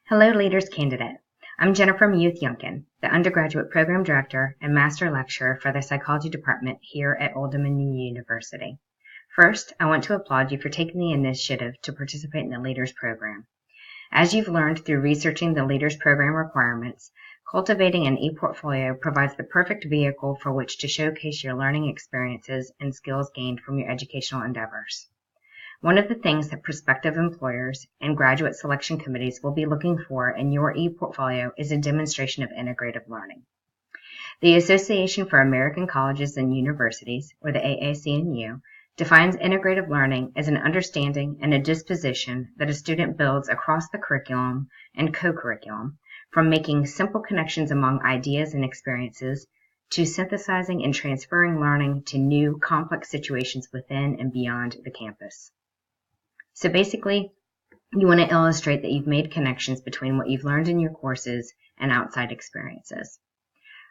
Hello, Leaders Candidate. I'm Jennifer Muth Yunkin, the Undergraduate Program Director and Master Lecturer for the Psychology Department here at Old Dominion University. First, I want to applaud you for taking the initiative to participate in the Leaders Program. As you've learned through researching the Leaders Program requirements, cultivating an e-portfolio provides the perfect vehicle for which to showcase your learning experiences and skills gained from your educational endeavors. One of the things that prospective employers and graduate selection committees will be looking for in your e-portfolio is a demonstration of integrative learning. The Association for American Colleges and Universities, or the AAC&U, defines integrative learning as an understanding and a disposition that a student builds across the curriculum and co-curriculum, from making simple connections among ideas and experiences to synthesizing and transferring learning to new, complex situations within and beyond the campus. So basically, you want to illustrate that you've made connections between what you've learned in your courses and outside experiences.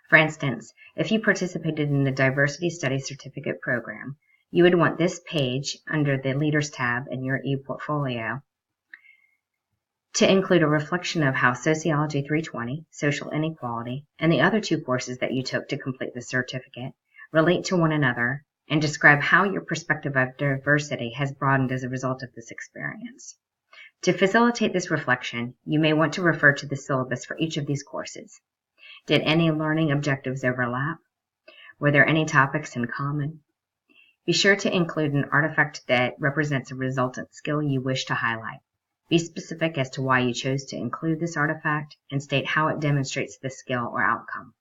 For instance, if you participated in the Diversity Studies Certificate program, you would want this page under the Leaders tab in your e-portfolio to include a reflection of how Sociology 320, Social Inequality, and the other two courses that you took to complete the certificate relate to one another and describe how your perspective of diversity has broadened as a result of this experience. To facilitate this reflection, you may want to refer to the syllabus for each of these courses. Did any learning objectives overlap? Were there any topics in common? Be sure to include an artifact that represents a resultant skill you wish to highlight. Be specific as to why you chose to include this artifact and state how it demonstrates the skill or outcome.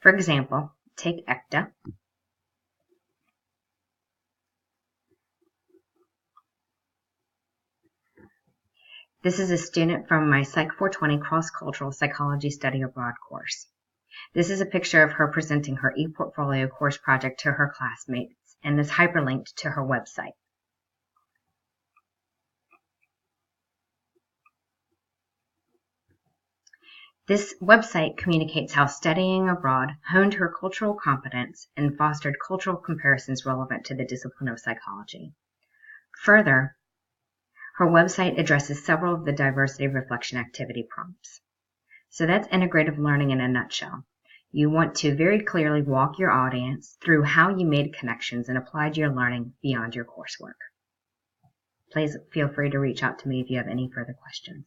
For example, take ECTA. This is a student from my Psych 420 Cross-Cultural Psychology Study Abroad course. This is a picture of her presenting her e-portfolio course project to her classmates and is hyperlinked to her website. This website communicates how studying abroad honed her cultural competence and fostered cultural comparisons relevant to the discipline of psychology. Further, her website addresses several of the diversity reflection activity prompts. So that's integrative learning in a nutshell. You want to very clearly walk your audience through how you made connections and applied your learning beyond your coursework. Please feel free to reach out to me if you have any further questions.